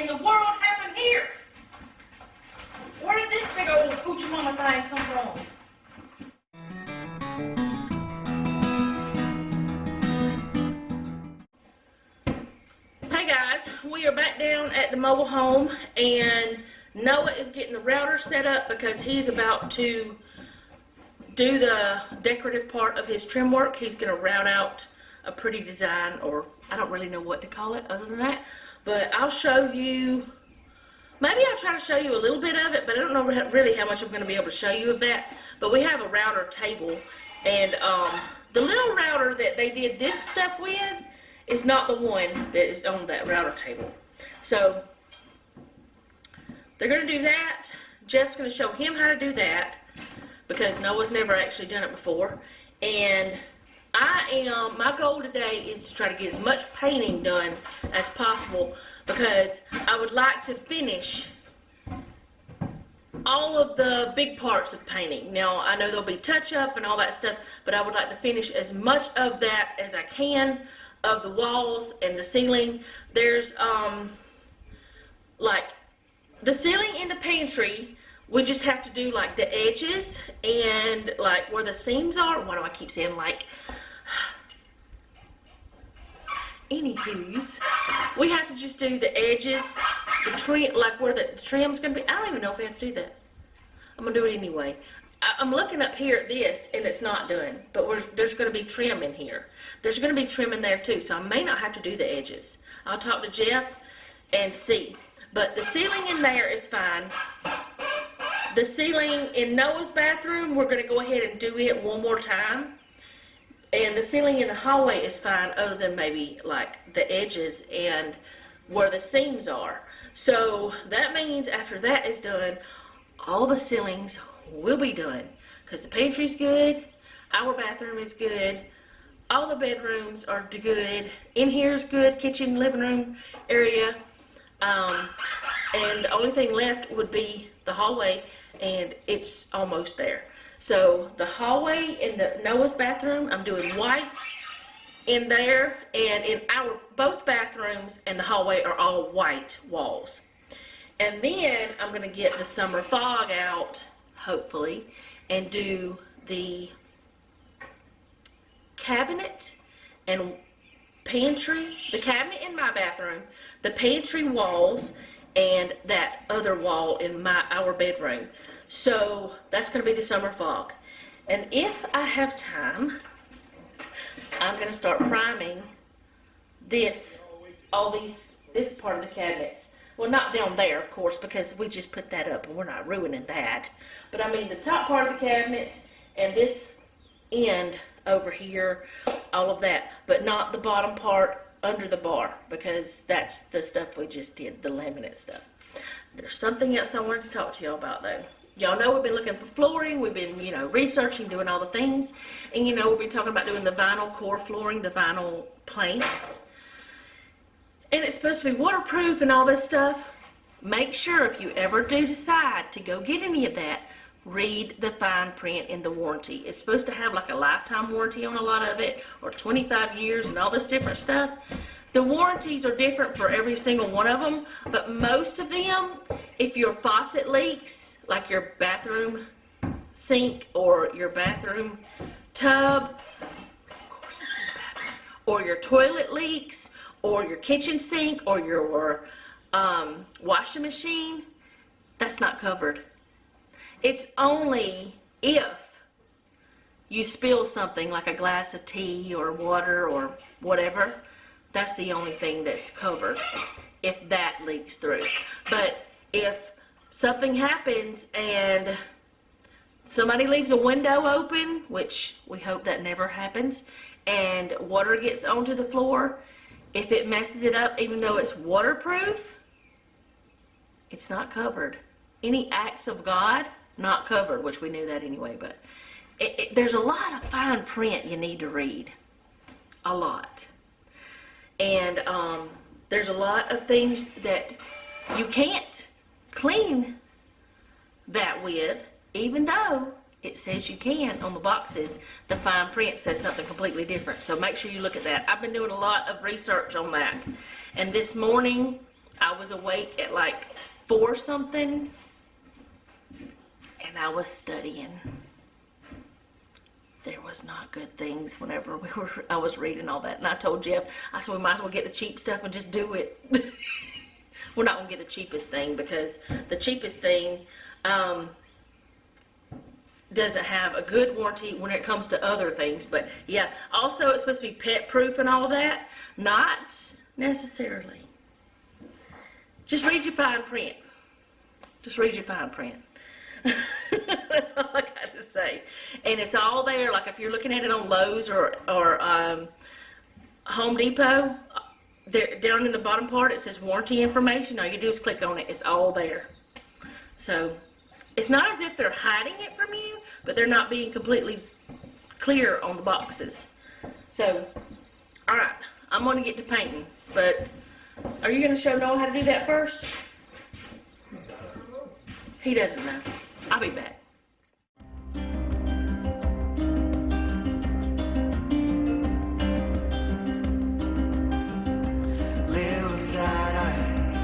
in the world happened here? Where did this big old hoochie mama thing come from? Hey guys, we are back down at the mobile home, and Noah is getting the router set up because he's about to do the decorative part of his trim work. He's going to route out a pretty design, or I don't really know what to call it other than that, but I'll show you. Maybe I'll try to show you a little bit of it, but I don't know really how much I'm going to be able to show you of that. But we have a router table, and the little router that they did this stuff with is not the one that is on that router table. So they're going to do that. Jeff's going to show him how to do that because Noah's never actually done it before. And my goal today is to try to get as much painting done as possible because I would like to finish all of the big parts of painting. Now, I know there'll be touch-up and all that stuff, but I would like to finish as much of that as I can, of the walls and the ceiling. There's, like, the ceiling in the pantry, we just have to do, like, the edges and, like, where the seams are. Why do I keep saying, like? Anywho's, we have to just do the edges, the trim, like where the trim's gonna be. I don't even know if we have to do that. I'm gonna do it anyway. I'm looking up here at this and it's not done, but there's gonna be trim in here. There's gonna be trim in there too, so I may not have to do the edges. I'll talk to Jeff and see. But the ceiling in there is fine. The ceiling in Noah's bathroom, we're gonna go ahead and do it one more time. And the ceiling in the hallway is fine, other than maybe like the edges and where the seams are. So that means after that is done, all the ceilings will be done. Because the pantry's good, our bathroom is good, all the bedrooms are good, in here's good, kitchen, living room area. And the only thing left would be the hallway, and it's almost there. So the hallway in the Noah's bathroom, I'm doing white in there, and in both bathrooms and the hallway are all white walls. And then I'm going to get the summer fog out, hopefully, and do the cabinet and pantry, the cabinet in my bathroom, the pantry walls, and that other wall in our bedroom. So that's going to be the summer fog. And if I have time, I'm going to start priming this part of the cabinets. Well, not down there, of course, because we just put that up and we're not ruining that. But I mean the top part of the cabinet and this end over here, all of that. But not the bottom part under the bar, because that's the stuff we just did, the laminate stuff. There's something else I wanted to talk to y'all about though. Y'all know we've been looking for flooring. We've been, researching, doing all the things. And, we've been talking about doing the vinyl core flooring, the vinyl planks. And it's supposed to be waterproof and all this stuff. Make sure if you ever do decide to go get any of that, read the fine print in the warranty. It's supposed to have like a lifetime warranty on a lot of it, or 25 years and all this different stuff. The warranties are different for every single one of them, but most of them, if your faucet leaks, like your bathroom sink or your bathroom tub, of course it's in the bathroom, or your toilet leaks, or your kitchen sink, or your washing machine, that's not covered. It's only if you spill something like a glass of tea or water or whatever, that's the only thing that's covered if that leaks through. But if something happens and somebody leaves a window open, which we hope that never happens, and water gets onto the floor, if it messes it up, even though it's waterproof, it's not covered. Any acts of God, not covered, which we knew that anyway, but there's a lot of fine print you need to read. A lot. And there's a lot of things that you can't clean that with, even though it says you can on the boxes. The fine print says something completely different. So make sure you look at that. I've been doing a lot of research on that. And this morning, I was awake at like 4 something, and I was studying. There was not good things whenever I was reading all that. And I told Jeff, I said, we might as well get the cheap stuff and just do it. We're not going to get the cheapest thing, because the cheapest thing doesn't have a good warranty when it comes to other things. But yeah, also it's supposed to be pet proof and all that. Not necessarily. Just read your fine print. Just read your fine print. That's all I got to say. And it's all there. Like if you're looking at it on Lowe's or Home Depot, there down in the bottom part it says warranty information. All you do is click on it. It's all there. So it's not as if they're hiding it from you, but they're not being completely clear on the boxes. So, all right, I'm going to get to painting. But are you going to show Noah how to do that first? He doesn't know. I'll be back. Little sad eyes,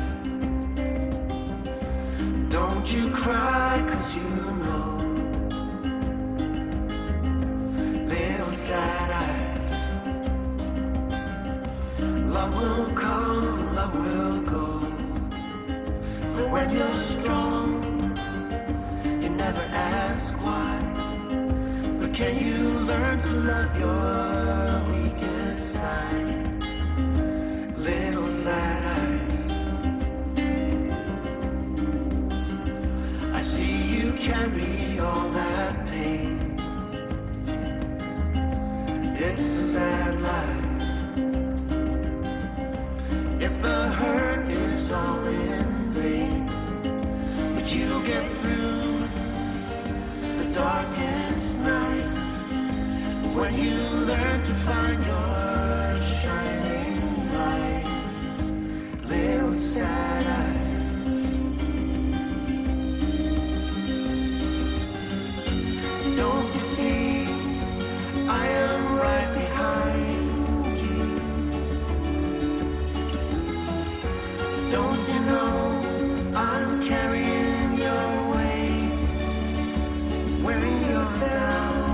don't you cry, 'cause you know. Little sad eyes, love will come, love will go. But when you're strong, never ask why. But can you learn to love your weakest side? Little sad eyes, I see you carry all that pain. It's a sad life. If the hurt is all in vain, but you'll get through darkest nights when you learn to find your shining lights. Little sad eyes, don't you see I am right behind you? Don't you know I'm carrying your when you're down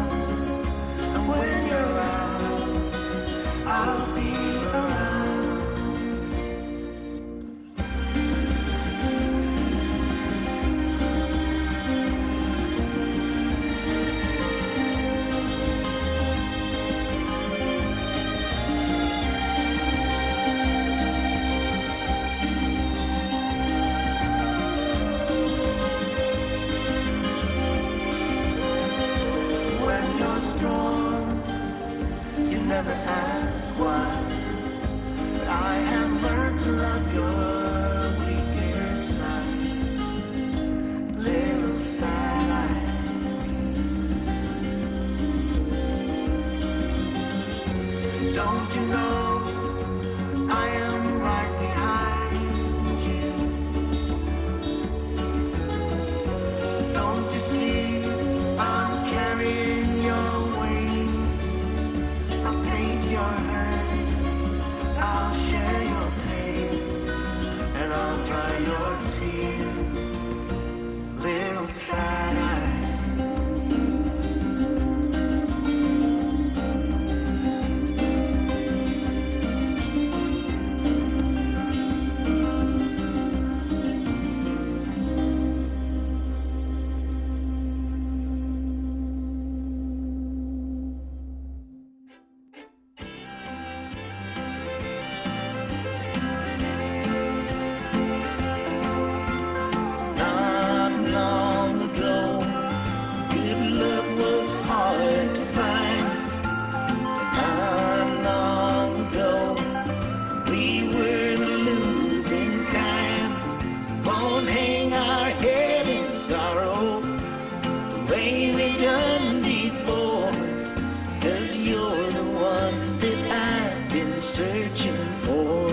and when you're out, I'll be around. Strong, you never ask why, but I have learned to love your weaker side. Little sad eyes, don't you know I am right behind you? Don't you see I'm carrying your wings? I'll take your hurt, I'll share your pain, and I'll dry your tears. Little sad eyes. Sorrow, the way we done before, 'cause you're the one that I've been searching for.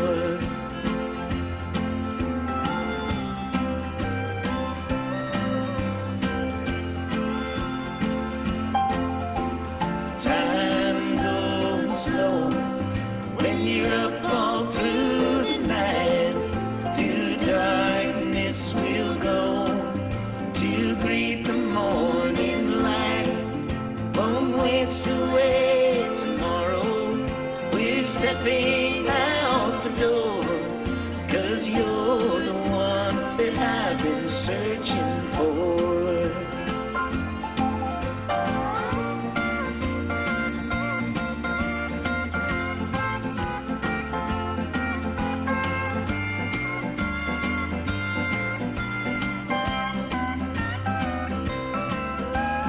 Time goes slow when you're up all through the night. way out the door, 'cause you're the one that I've been searching for.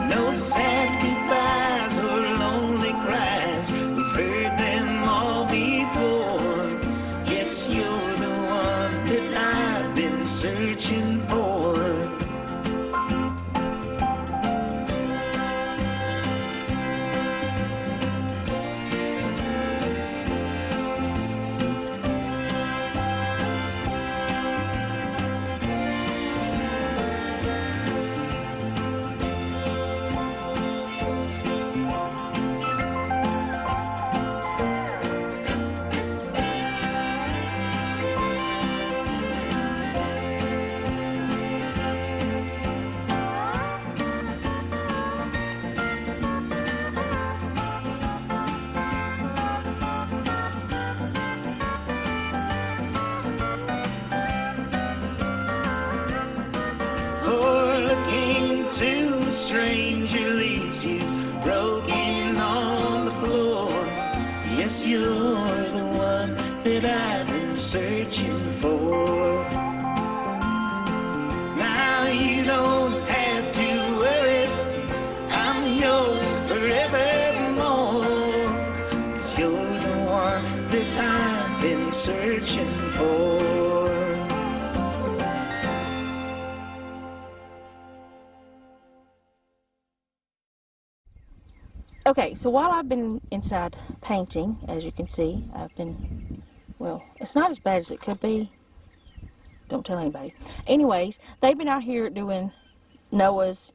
No sad goodbyes or lonely cries, we've heard them all before. Yes, you're the one that I've been searching for. For looking to a stranger leaves you broken on the floor. Yes, you're the one that I've been searching for. Now you don't have to worry, I'm yours forevermore. 'Cause you're the one that I've been searching for. Okay, so while I've been inside painting, as you can see, well, it's not as bad as it could be. Don't tell anybody. Anyways, they've been out here doing Noah's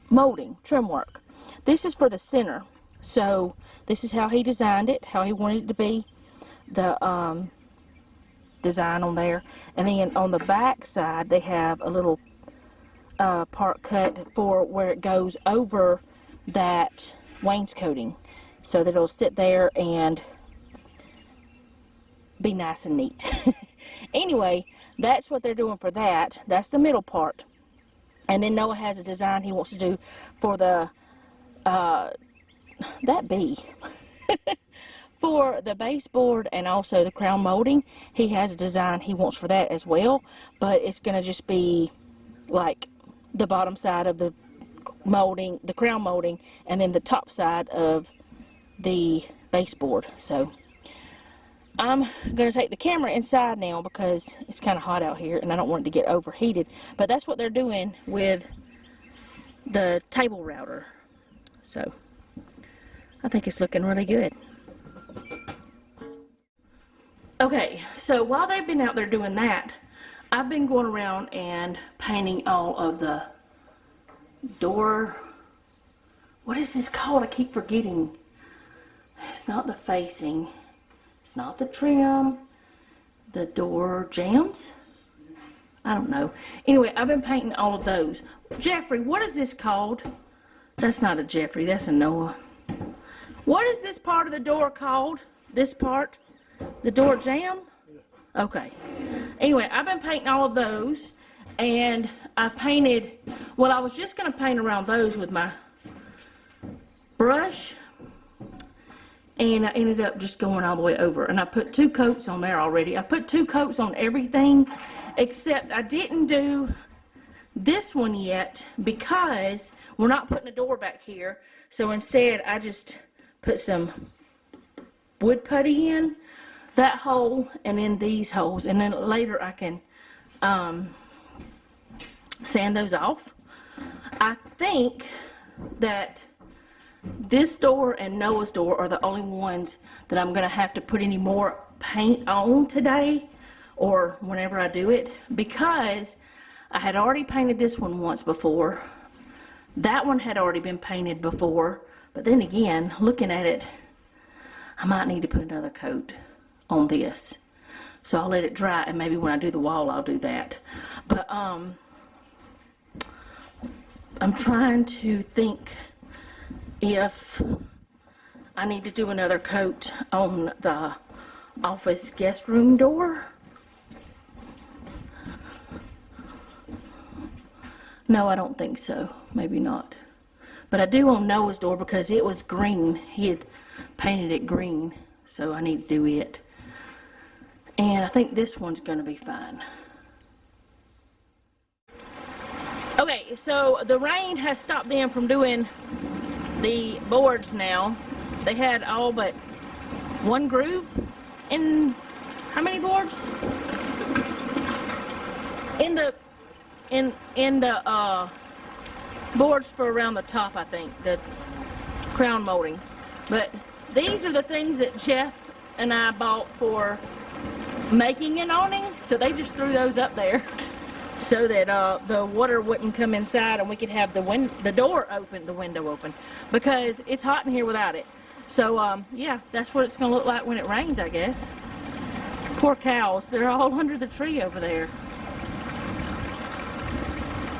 molding, trim work. This is for the center. So this is how he designed it, how he wanted it to be, the design on there. And then on the back side, they have a little part cut for where it goes over that wainscoting, so that it'll sit there and be nice and neat. Anyway, that's what they're doing for that. That's the middle part. And then Noah has a design he wants to do for the for the baseboard and also the crown molding. He has a design he wants for that as well, but it's gonna just be like the bottom side of the molding, the crown molding, and then the top side of the baseboard. So I'm going to take the camera inside now because it's kind of hot out here and I don't want it to get overheated. But that's what they're doing with the table router. So I think it's looking really good. Okay, so while they've been out there doing that, I've been going around and painting all of the door, what is this called? I keep forgetting. It's not the facing, it's not the trim, the door jambs, I don't know. Anyway, I've been painting all of those. Jeffrey, what is this called? That's not a Jeffrey, that's a Noah. What is this part of the door called? This part? The door jamb? Okay. Anyway, I've been painting all of those. And I painted, well, I was just going to paint around those with my brush, and I ended up just going all the way over. And I put 2 coats on there already. I put 2 coats on everything, except I didn't do this one yet because we're not putting a door back here. So instead, I just put some wood putty in that hole and in these holes. And then later I can sand those off. I think that this door and Noah's door are the only ones that I'm gonna have to put any more paint on today or whenever I do it, because I had already painted this one once before. That one had already been painted before, but then again, looking at it, I might need to put another coat on this. So I'll let it dry, and maybe when I do the wall I'll do that. But I'm trying to think if I need to do another coat on the office guest room door. No, I don't think so. Maybe not. But I do on Noah's door because it was green. He had painted it green, so I need to do it. And I think this one's gonna be fine. Okay, so the rain has stopped them from doing the boards now. They had all but one groove in how many boards? In the boards for around the top, I think, the crown molding. But these are the things that Jeff and I bought for making an awning, so they just threw those up there so that the water wouldn't come inside and we could have the window open, because it's hot in here without it. So yeah, that's what it's gonna look like when it rains, I guess. Poor cows, they're all under the tree over there.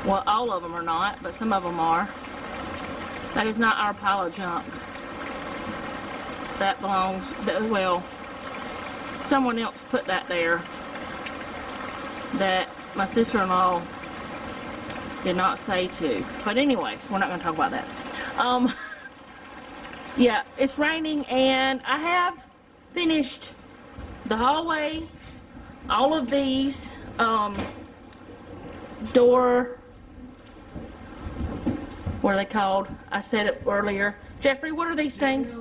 Well, all of them are not, but some of them are. That is not our pile of junk. That belongs, well, someone else put that there that my sister-in-law did not say to. But anyways, we're not going to talk about that. Yeah, it's raining, and I have finished the hallway, all of these door, what are they called? I said it earlier. Jeffrey, what are these things?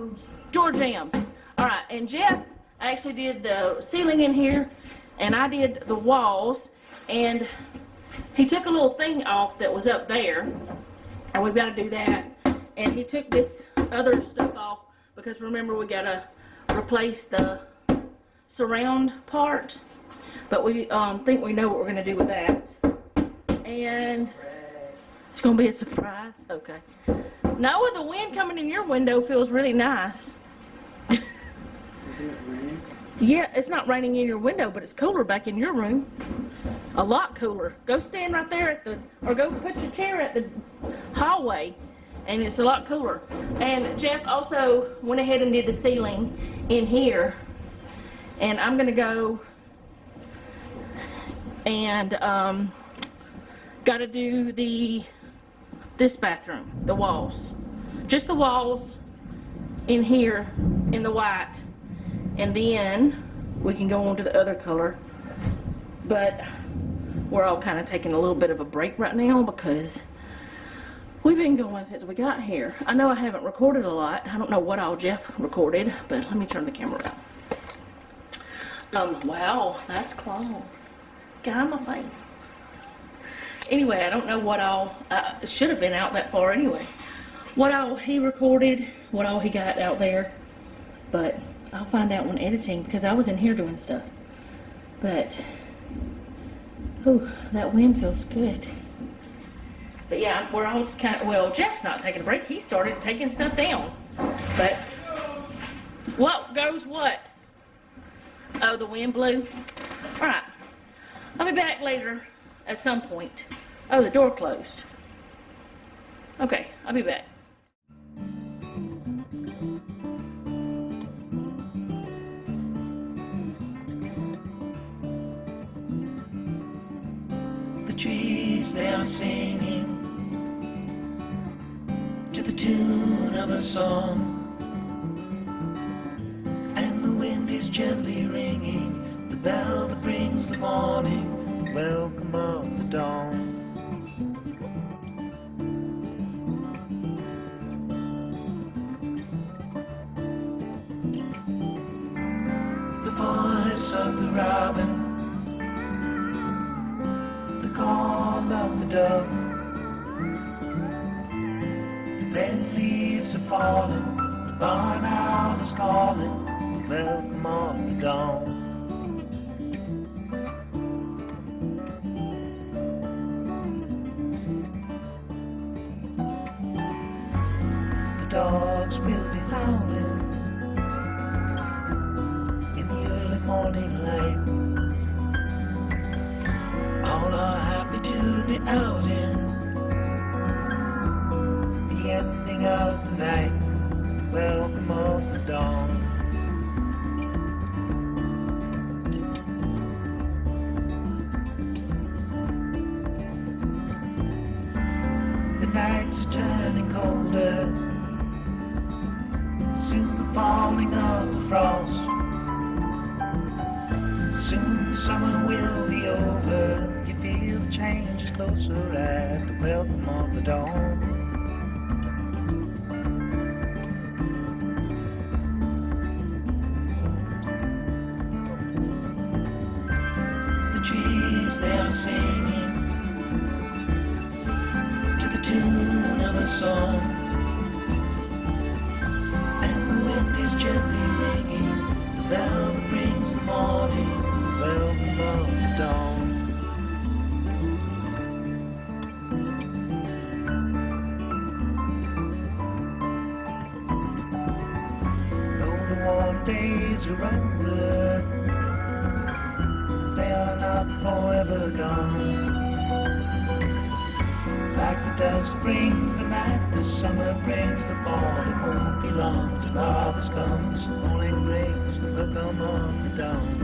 Door jambs. Alright, and Jeff actually did the ceiling in here, and I did the walls, and he took a little thing off that was up there, and we've got to do that, and he took this other stuff off, because remember we got to replace the surround part, but we think we know what we're going to do with that, and it's going to be a surprise. Okay. Noah, the wind coming in your window feels really nice. Is it raining? Yeah, it's not raining in your window, but it's cooler back in your room. A lot cooler. Go stand right there at the, or go put your chair at the hallway, and it's a lot cooler. And Jeff also went ahead and did the ceiling in here, and I'm gonna go and gotta do this bathroom, the walls, just the walls in here in the white, and then we can go on to the other color. But we're all kind of taking a little bit of a break right now because we've been going since we got here. I know I haven't recorded a lot. I don't know what all Jeff recorded, but let me turn the camera around. Wow, that's close. Got on my face. Anyway, I don't know what all, it should have been out that far anyway. What all he recorded, what all he got out there, but I'll find out when editing, because I was in here doing stuff. But, ooh, that wind feels good. But yeah, we're all kind of, well, Jeff's not taking a break. He started taking stuff down. But, what goes what? Oh, the wind blew? All right, I'll be back later at some point. Oh, the door closed. Okay, I'll be back. The trees, they are singing to the tune of a song, and the wind is gently ringing the bell that brings the morning. Welcome of the dawn. The voice of the robin, the call of the dove, the red leaves are falling, the barn owl is calling. Welcome of the dawn. Dogs will be howling in the early morning light. All are happy to be out in the ending of the night. Welcome of the nights are turning colder, soon the falling of the frost. Soon the summer will be over. You feel the change is closer at the welcome of the dawn. The trees, they are singing to the tune of a song, and the wind is gently ringing the bell that brings the morning, the welcome of the dawn. Though the warm days are over, they are not forever gone. Like the dust brings the night, the summer brings the fall. It won't be long till harvest comes. Morning brings the welcome of the dawn.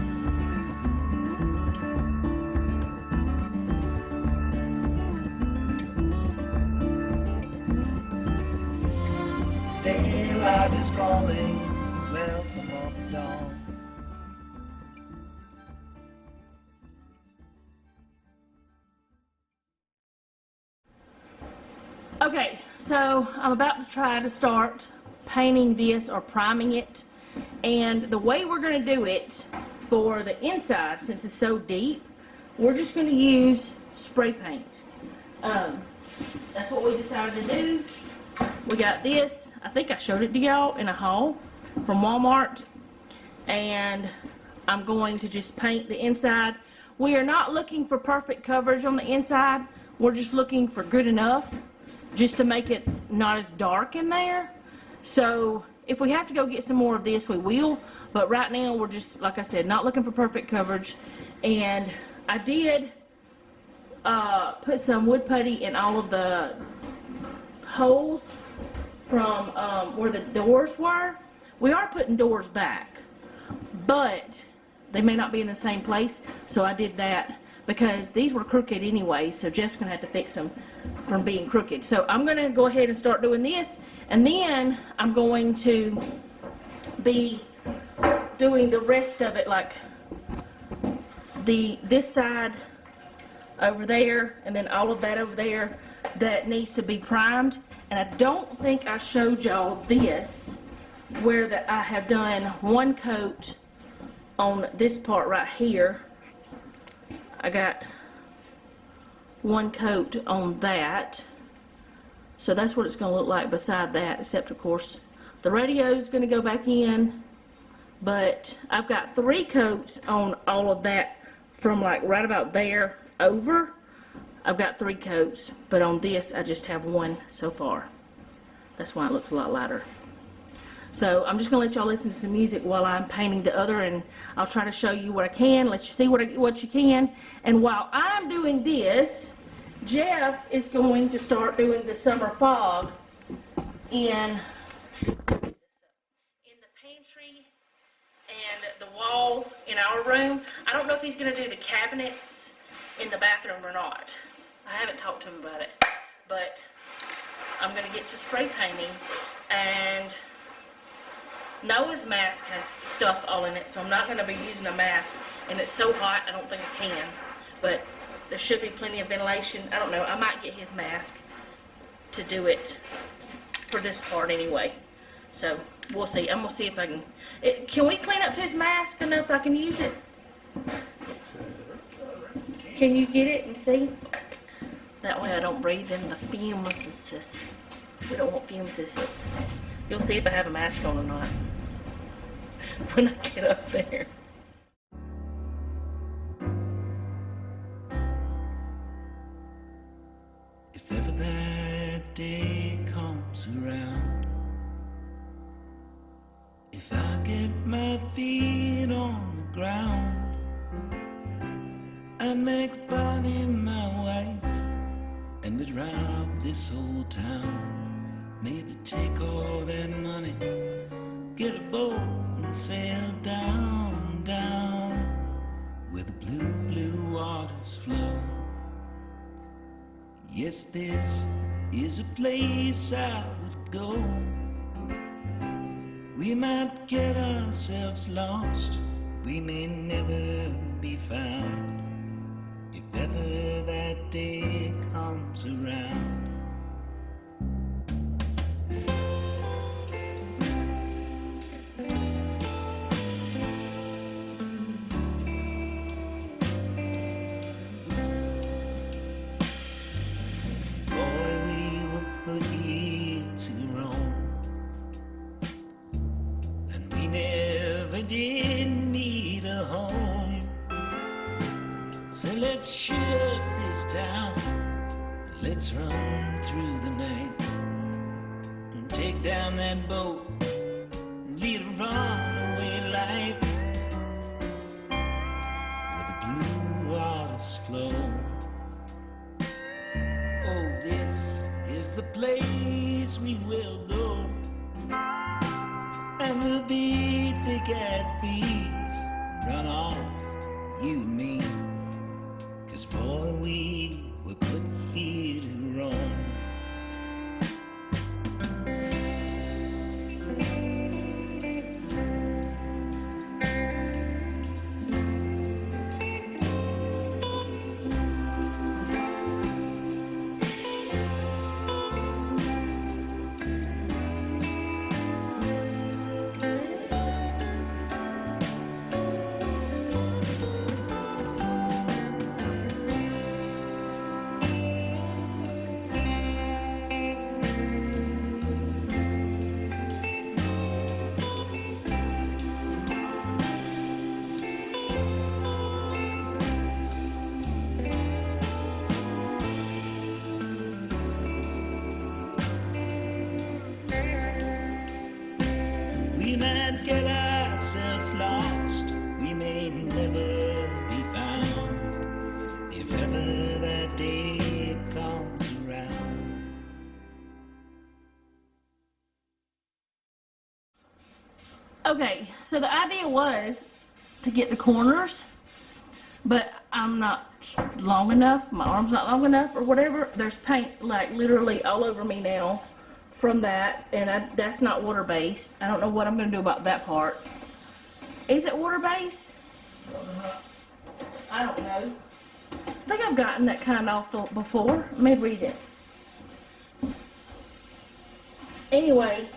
Daylight is calling, welcome of the dawn. Okay, so I'm about to try to start painting this or priming it, and the way we're going to do it for the inside, since it's so deep, we're just going to use spray paint. That's what we decided to do. We got this, I think I showed it to y'all in a haul from Walmart, and I'm going to just paint the inside. We are not looking for perfect coverage on the inside, we're just looking for good enough, just to make it not as dark in there. So if we have to go get some more of this, we will, but right now we're just, like I said, not looking for perfect coverage. And I did put some wood putty in all of the holes from where the doors were. We are putting doors back, but they may not be in the same place, so I did that because these were crooked anyway, so Jeff's gonna have to fix them from being crooked. So I'm gonna go ahead and start doing this, and then I'm going to be doing the rest of it, like this side over there, and then all of that over there that needs to be primed. And I don't think I showed y'all this, where that I have done one coat on this part right here. I got one coat on that, so that's what it's going to look like beside that, except of course the radio is going to go back in, but I've got 3 coats on all of that from like right about there over. I've got 3 coats, but on this I just have 1 so far. That's why it looks a lot lighter. So I'm just going to let y'all listen to some music while I'm painting the other, and I'll try to show you what I can, let you see what you can. And while I'm doing this, Jeff is going to start doing the summer fog in the pantry and the wall in our room. I don't know if he's going to do the cabinets in the bathroom or not. I haven't talked to him about it, but I'm going to get to spray painting. And Noah's mask has stuff all in it, so I'm not going to be using a mask, and it's so hot I don't think I can, but there should be plenty of ventilation. I don't know, I might get his mask to do it for this part anyway, so we'll see. I'm going to see if I can we clean up his mask enough I can use it? Can you get it and see? That way I don't breathe in the fumes. We don't want fumes. You'll see if I have a mask on or not when I get up there. If ever that day comes around, if I get my feet on the ground, I'd make Bonnie my wife, and we'd rob this old town. Maybe take all that money, get a boat and sail down, down where the blue, blue waters flow. Yes, there's is a place I would go. We might get ourselves lost, we may never be found, if ever that day comes around. Boy, we were put here to roam, and we never did need a home. So let's shoot up this town, let's run through the night, and take down that boat and lead a runaway life, where the blue waters flow. Oh, this is the place we will go, and we'll be thick as thieves, run off, you and me, 'cause boy, we were put here to roam. We might get ourselves lost, we may never be found, if ever that day comes around. Okay, so the idea was to get the corners, but I'm not long enough, my arm's not long enough or whatever. There's paint like literally all over me now from that, and that's not water based. I don't know what I'm gonna do about that part. Is it water based? I don't know. I think I've gotten that kind off before. Let me read it. Anyway,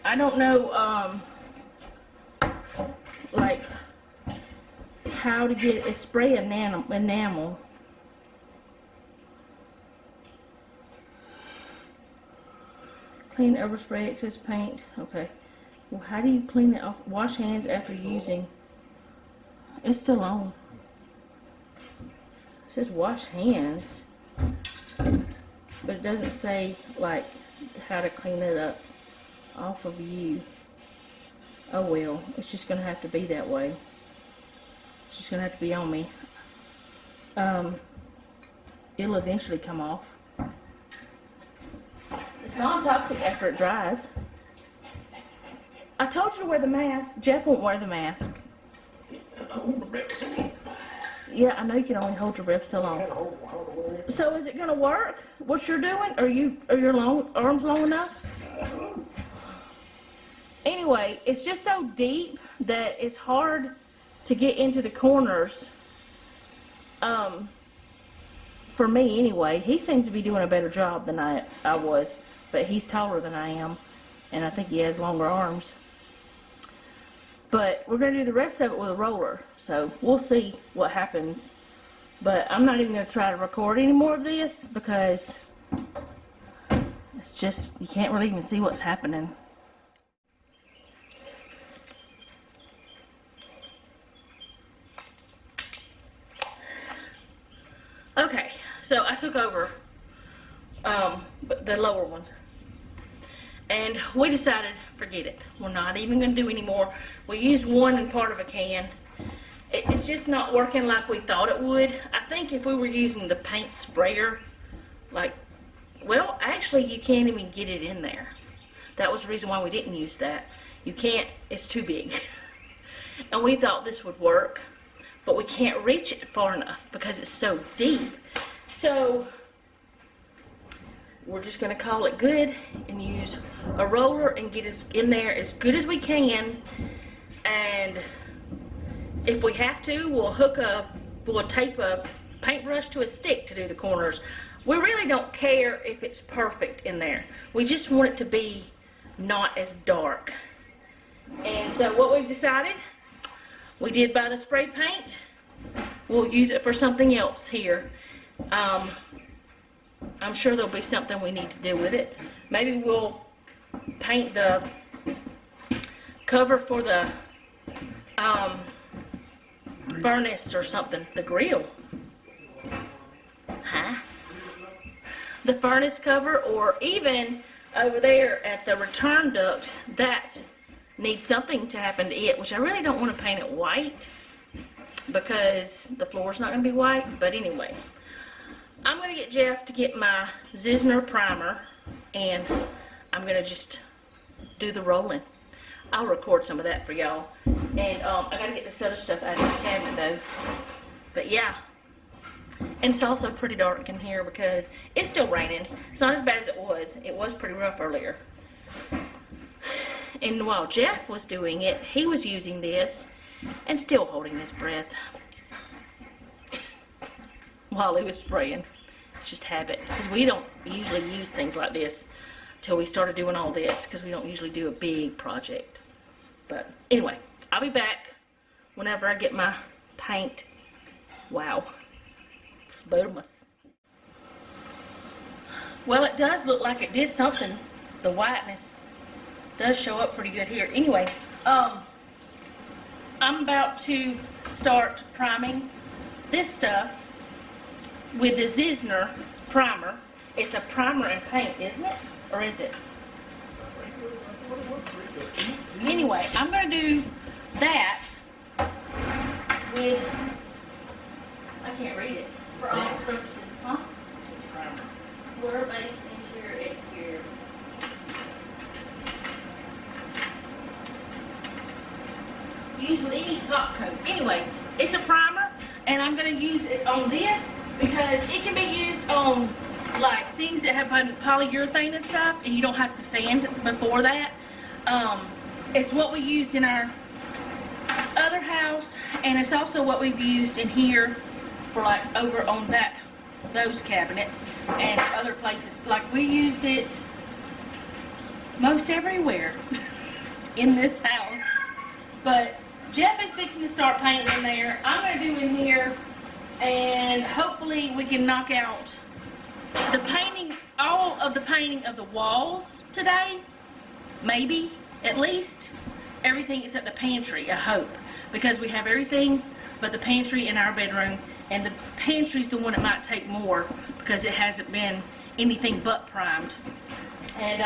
I don't know like how to get it. Spray enamel. Clean overspray excess paint. Okay. Well, how do you clean it off? Wash hands after using. It's still on. It says wash hands, but it doesn't say like how to clean it up off of you. Oh well, it's just gonna have to be that way. It's just gonna have to be on me. It'll eventually come off. It's non-toxic after it dries. I told you to wear the mask. Jeff won't wear the mask. Yeah, I know you can only hold your breath so long. So is it gonna work? What you're doing? Are your arms long enough? Anyway, it's just so deep that it's hard to get into the corners. For me anyway. He seems to be doing a better job than I was, but he's taller than I am, and I think he has longer arms. But we're gonna do the rest of it with a roller, so we'll see what happens. But I'm not even gonna try to record any more of this because it's just, you can't really even see what's happening. Okay, so I took over the lower ones, and we decided, forget it. We're not even going to do any more. We used one in part of a can. It's just not working like we thought it would. I think if we were using the paint sprayer, like, well, actually you can't even get it in there. That was the reason why we didn't use that. You can't, it's too big. And we thought this would work, but we can't reach it far enough because it's so deep. So we're just gonna call it good and use a roller and get us in there as good as we can. And if we have to, we'll tape a paintbrush to a stick to do the corners. We really don't care if it's perfect in there. We just want it to be not as dark. And so what we've decided, we did buy the spray paint. We'll use it for something else here. I'm sure there'll be something we need to do with it. Maybe we'll paint the cover for the furnace or something, the grill. Huh? The furnace cover, or even over there at the return duct, that needs something to happen to it, which I really don't want to paint it white because the floor's not going to be white. But anyway, I'm going to get Jeff to get my Zizner primer, and I'm going to just do the rolling. I'll record some of that for y'all. And I got to get this other stuff out of this cabinet though. But yeah. And it's also pretty dark in here because it's still raining. It's not as bad as it was. It was pretty rough earlier. And while Jeff was doing it, he was using this and still holding his breath while he was spraying. It's just habit, because we don't usually use things like this till we started doing all this, because we don't usually do a big project. But anyway, I'll be back whenever I get my paint. Wow. Boomers. Well, it does look like it did something. The whiteness does show up pretty good here. Anyway, I'm about to start priming this stuff with the Zizner primer. It's a primer and paint, isn't it? Or is it? Anyway, I'm going to do that with, I can't read it, for all surfaces, huh? Water base, interior, exterior. Use with any top coat. Anyway, it's a primer, and I'm going to use it on this because it can be used on like things that have polyurethane and stuff, and you don't have to sand before that. It's what we used in our other house, and it's also what we've used in here for like over on those cabinets and other places. Like we used it most everywhere in this house. But Jeff is fixing to start painting in there. I'm going to do in here, and hopefully we can knock out the painting, all of the painting of the walls today. Maybe, at least, everything except the pantry, I hope. Because we have everything but the pantry in our bedroom, and the pantry's the one that might take more because it hasn't been anything but primed. And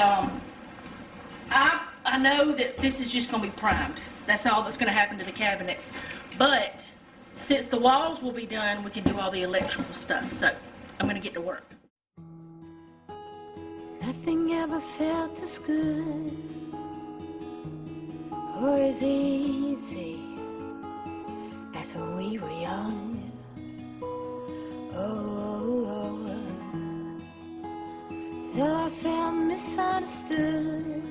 I know that this is just going to be primed. That's all that's going to happen to the cabinets. But since the walls will be done, we can do all the electrical stuff. So I'm going to get to work. Nothing ever felt as good or as easy as when we were young. Oh, though I felt misunderstood,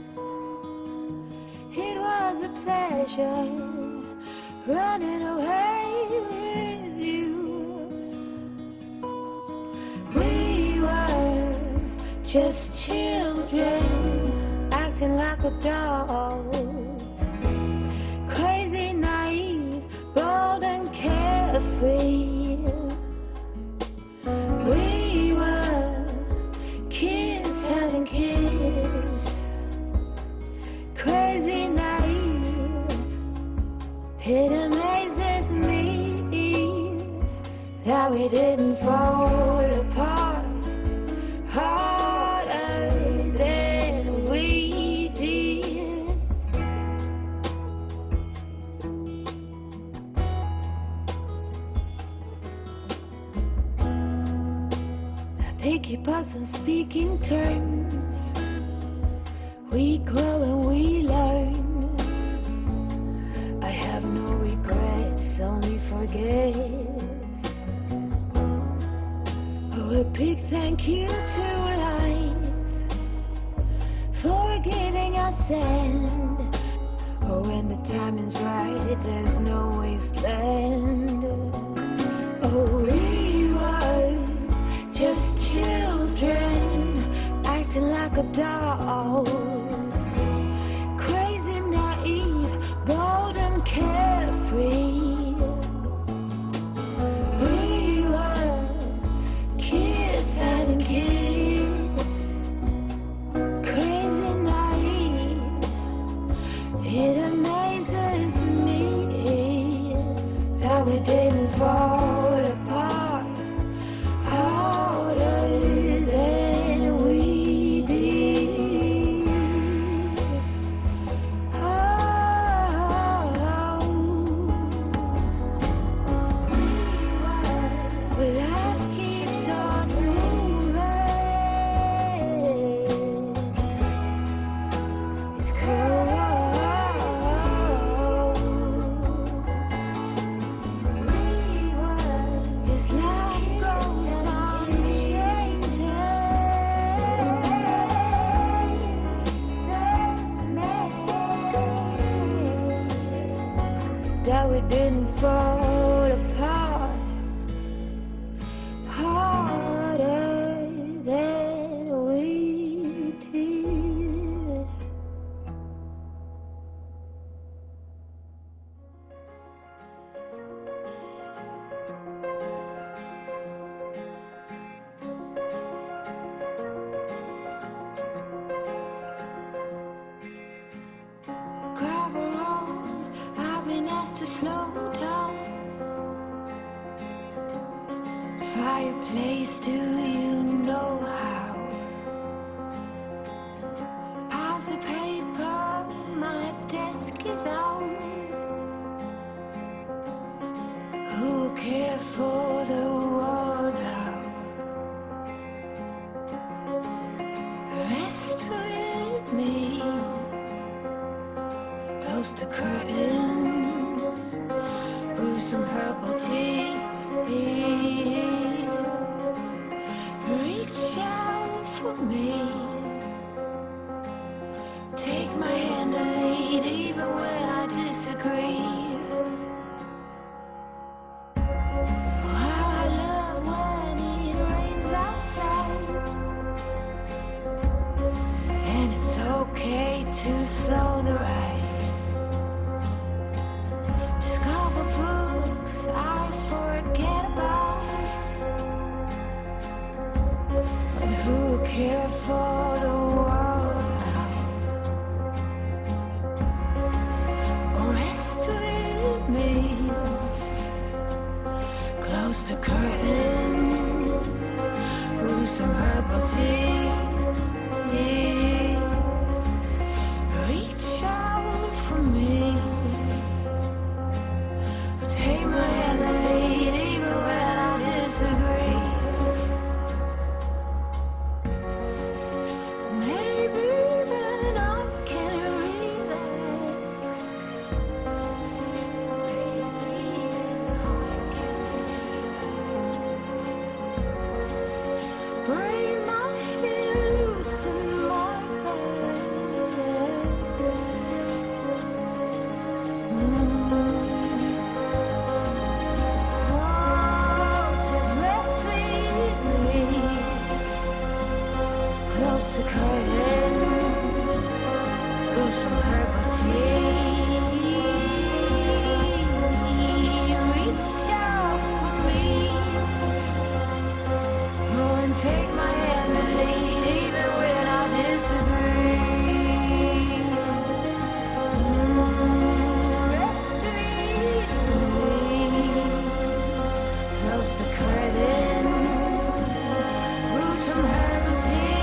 it was a pleasure running away with you. We were just children acting like adults, crazy, naive, bold and carefree. We were kids having kids, crazy, naive. It amazes me that we didn't fall apart harder than we did. Now they keep us on speaking terms. We grow and we learn. I have no regrets, only forgets. Oh, a big thank you to life giving us sand. Oh, when the timing's right, there's no wasteland. Oh, we were just children, acting like adults. Crazy, naive, bold and carefree. We were kids having kids. Crazy, naive. It amazes me that we didn't fall apart harder than we did. But life keeps on moving. It's cold. As life goes on changing, that we didn't fall apart harder than we did. Gravel road, I've been asked to slow down. Fireplace, do you know how? Piles of paper, my desk is out. Who will care for the world now? Rest with me. Close the curtains, brew some herbal tea. Reach out for me. Take my hand and lead even when I disagree. Oh, how I love when it rains outside. And it's okay to slow the ride. Discover books I forget about. And who care for the world now? Rest with me. Close the curtains, brew some herbal tea. Reach out for me. Take my hand and lead even when I disagree. Maybe then I can relax. Maybe then I can break my feet loose in my bed. Just rest with me. Close the curtain, brew some herbal tea. Reach out for me. Oh, and take my hand and lead even when I disagree. Rest with me. Close the curtain, brew some herbal tea.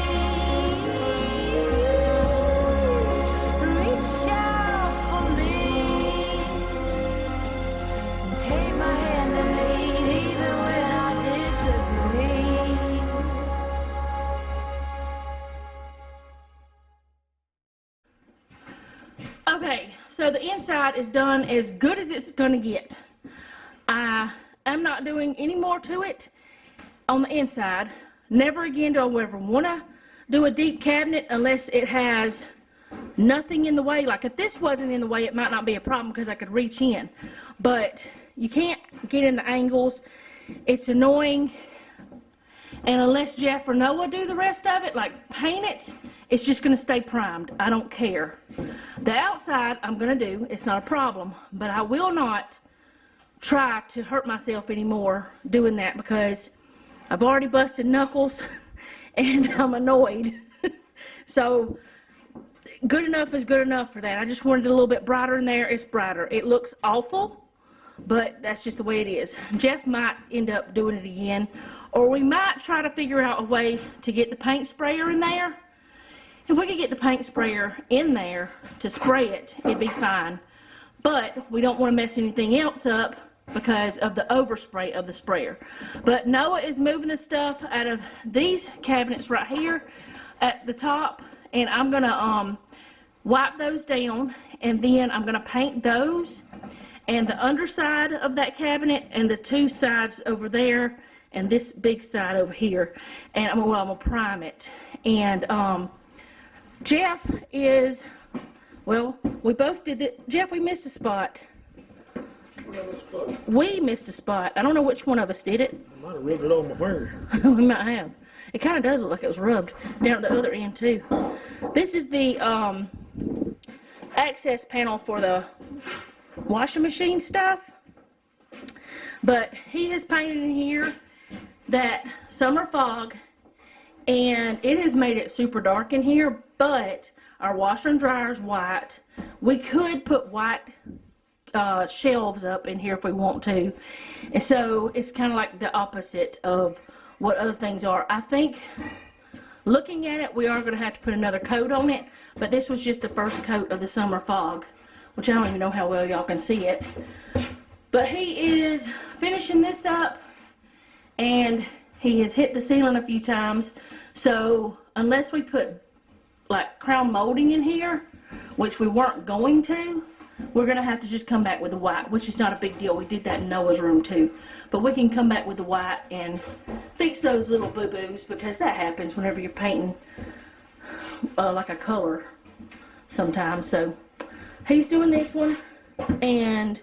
Reach out for me. And take my hand and lead even when I disagree. Okay, so the inside is done as good as it's gonna get. I am not doing any more to it on the inside. Never again do I ever wanna do a deep cabinet unless it has nothing in the way. Like if this wasn't in the way, it might not be a problem because I could reach in, but you can't get in the angles. It's annoying. And unless Jeff or Noah do the rest of it, like paint it, it's just going to stay primed. I don't care. The outside I'm going to do, it's not a problem, but I will not try to hurt myself anymore doing that because I've already busted knuckles and I'm annoyed. So good enough is good enough for that. I just wanted it a little bit brighter in there. It's brighter. It looks awful, but that's just the way it is. Jeff might end up doing it again, or we might try to figure out a way to get the paint sprayer in there. If we could get the paint sprayer in there to spray it, it'd be fine. But we don't want to mess anything else up because of the overspray of the sprayer. But Noah is moving the stuff out of these cabinets right here at the top, and I'm gonna wipe those down, and then I'm gonna paint those and the underside of that cabinet and the two sides over there and this big side over here, and I'm gonna prime it. And Jeff is, well, we both did it. Jeff, we missed a spot. We missed a spot. I don't know which one of us did it. I might have rubbed it on my fingers. We might have. It kind of does look like it was rubbed down at the other end too. This is the access panel for the washing machine stuff. But he has painted in here that summer fog, and it has made it super dark in here, but our washer and dryer is white. We could put white shelves up in here if we want to, and so it's kind of like the opposite of what other things are. I think looking at it, we are going to have to put another coat on it, but this was just the first coat of the summer fog, which I don't even know how well y'all can see it. But he is finishing this up, and he has hit the ceiling a few times, so unless we put like crown molding in here, which we weren't going to, we're going to have to just come back with the white, which is not a big deal. We did that in Noah's room too. But we can come back with the white and fix those little boo-boos, because that happens whenever you're painting like a color sometimes. So he's doing this one, and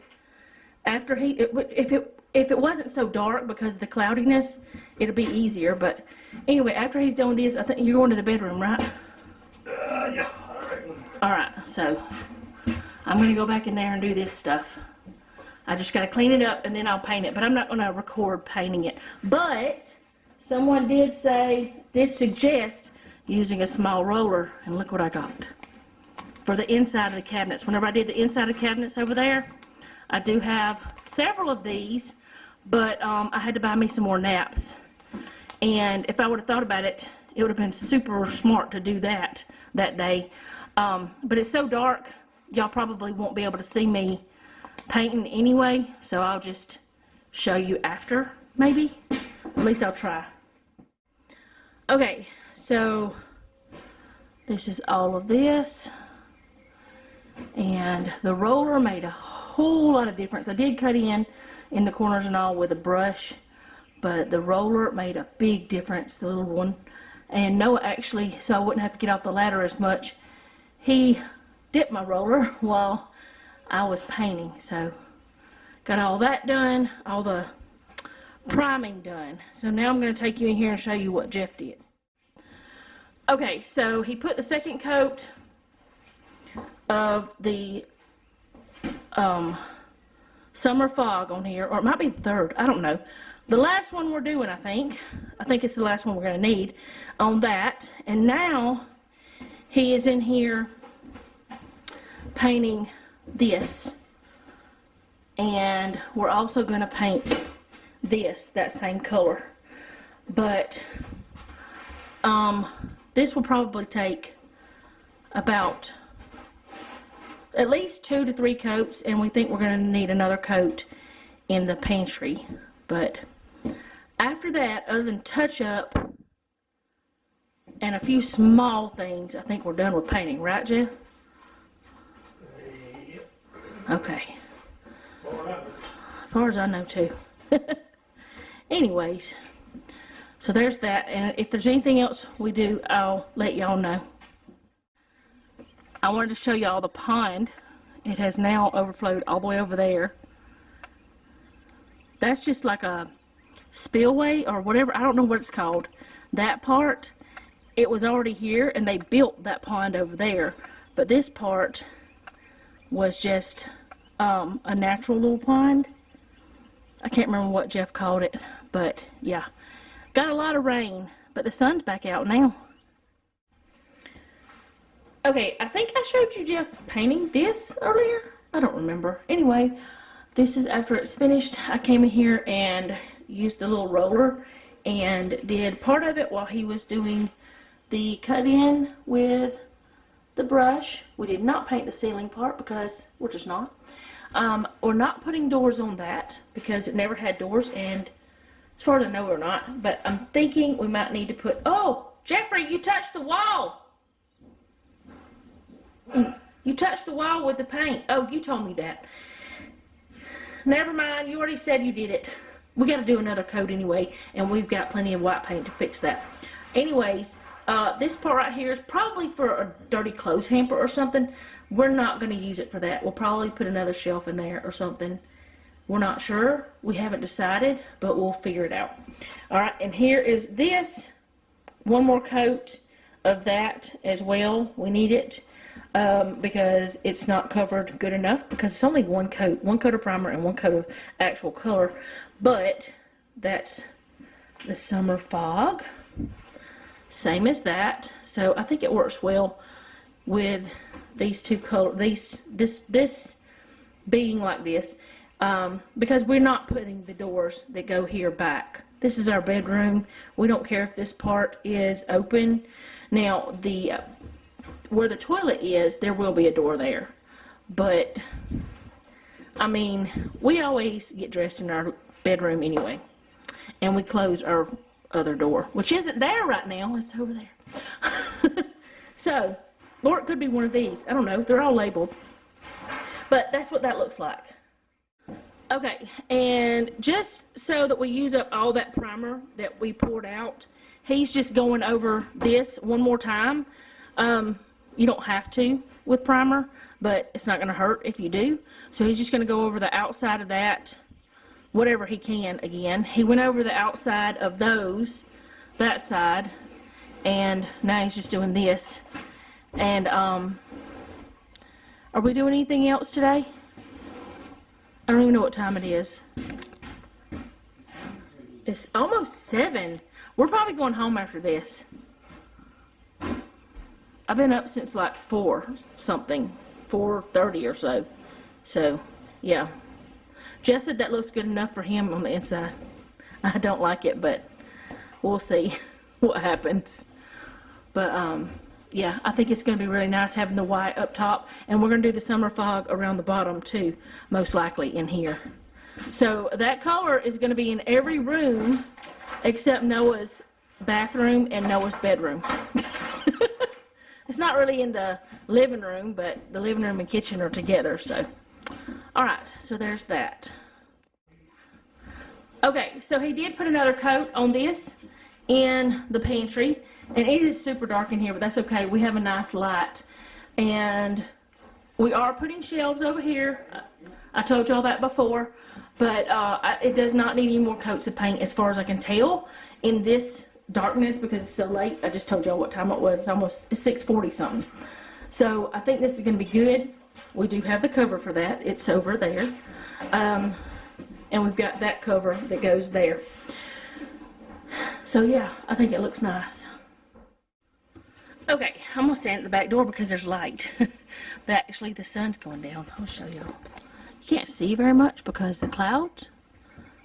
after if it wasn't so dark because of the cloudiness, it'll be easier. But anyway, after he's done this, I think you're going to the bedroom, right? Yeah, I reckon. All right, so I'm going to go back in there and do this stuff. I just got to clean it up and then I'll paint it, but I'm not going to record painting it. But someone did suggest using a small roller, and look what I got for the inside of the cabinets. Whenever I did the inside of the cabinets over there, I do have several of these, but I had to buy me some more naps. And if I would have thought about it, it would have been super smart to do that day. But it's so dark, y'all probably won't be able to see me painting anyway, so I'll just show you after, maybe. At least I'll try. Okay, so this is all of this, and the roller made a whole lot of difference. I did cut in the corners and all with a brush, but the roller made a big difference, the little one. And Noah actually, so I wouldn't have to get off the ladder as much, he dipped my roller while I was painting. So got all that done, all the priming done. So now I'm going to take you in here and show you what Jeff did. Okay, so he put the second coat of the summer fog on here, or it might be the third, I don't know. The last one we're doing, I think it's the last one we're going to need on that. And now he is in here painting this, and we're also going to paint this that same color. But this will probably take about at least 2 to 3 coats, and we think we're going to need another coat in the pantry. But after that, other than touch up and a few small things, I think we're done with painting, right, Jeff? Yep. Okay. All right. As far as I know too. Anyways, so there's that, and if there's anything else we do, I'll let y'all know. I wanted to show y'all the pond. It has now overflowed all the way over there. That's just like a spillway or whatever. I don't know what it's called. That part, it was already here and they built that pond over there. But this part was just a natural little pond. I can't remember what Jeff called it, but yeah. Got a lot of rain, but the sun's back out now. Okay, I think I showed you Jeff painting this earlier. I don't remember. Anyway, this is after it's finished. I came in here and used the little roller and did part of it while he was doing the cut-in with the brush. We did not paint the ceiling part because we're just not. We're not putting doors on that because it never had doors, and as far as I know we're not. But I'm thinking we might need to put, oh, Jeffrey, you touched the wall. You touched the wall with the paint. Oh, you told me that. Never mind, you already said you did it. We got to do another coat anyway, and we've got plenty of white paint to fix that. Anyways, this part right here is probably for a dirty clothes hamper or something. We're not going to use it for that. We'll probably put another shelf in there or something. We're not sure. We haven't decided, but we'll figure it out. All right, and here is this. One more coat of that as well. We need it. Because it's not covered good enough, because it's only one coat of primer and one coat of actual color. But that's the summer fog, same as that. So I think it works well with these two colors, this being like this, because we're not putting the doors that go here back. This is our bedroom. We don't care if this part is open. Now the where the toilet is, there will be a door there. But, I mean, we always get dressed in our bedroom anyway. And we close our other door, which isn't there right now. It's over there. So, or it could be one of these. I don't know. They're all labeled. But that's what that looks like. Okay, and just so that we use up all that primer that we poured out, he's just going over this one more time. You don't have to with primer, but it's not going to hurt if you do. So he's just going to go over the outside of that, whatever he can again. He went over the outside of those, that side, and now he's just doing this. And, are we doing anything else today? I don't even know what time it is. It's almost 7. We're probably going home after this. I've been up since like 4-something, 4:30 or so. So, yeah. Jeff said that looks good enough for him on the inside. I don't like it, but we'll see what happens. But, yeah, I think it's going to be really nice having the white up top. And we're going to do the summer fog around the bottom, too, most likely in here. So, that color is going to be in every room except Noah's bathroom and Noah's bedroom. It's not really in the living room, but the living room and kitchen are together, so. Alright, so there's that. Okay, so he did put another coat on this in the pantry, and it is super dark in here, but that's okay. We have a nice light, and we are putting shelves over here. I told y'all that before, but it does not need any more coats of paint as far as I can tell in this darkness because it's so late. I just told y'all what time it was. It's 6:40 something. So I think this is going to be good. We do have the cover for that. It's over there. And we've got that cover that goes there. So yeah, I think it looks nice. Okay, I'm going to stand at the back door because there's light. Actually, the sun's going down. I'll show y'all. You can't see very much because the clouds,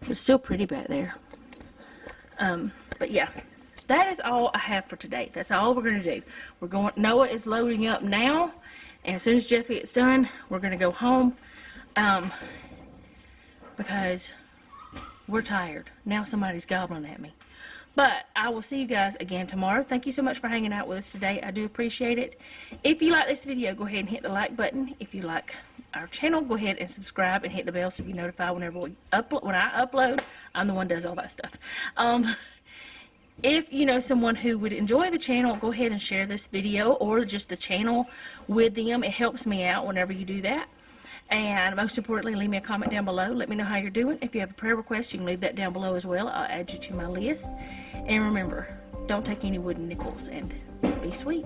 but it's still pretty back there. But yeah, that is all I have for today. That's all we're going to do. Noah is loading up now, and as soon as Jeff gets done, we're going to go home, because we're tired. Now somebody's gobbling at me. But I will see you guys again tomorrow. Thank you so much for hanging out with us today. I do appreciate it. If you like this video, go ahead and hit the like button. If you like our channel, go ahead and subscribe and hit the bell so you be notified whenever we upload. When I upload, I'm the one that does all that stuff. if you know someone who would enjoy the channel, go ahead and share this video or just the channel with them. It helps me out whenever you do that. And most importantly, leave me a comment down below. Let me know how you're doing. If you have a prayer request, you can leave that down below as well. I'll add you to my list. And remember, don't take any wooden nickels, and be sweet.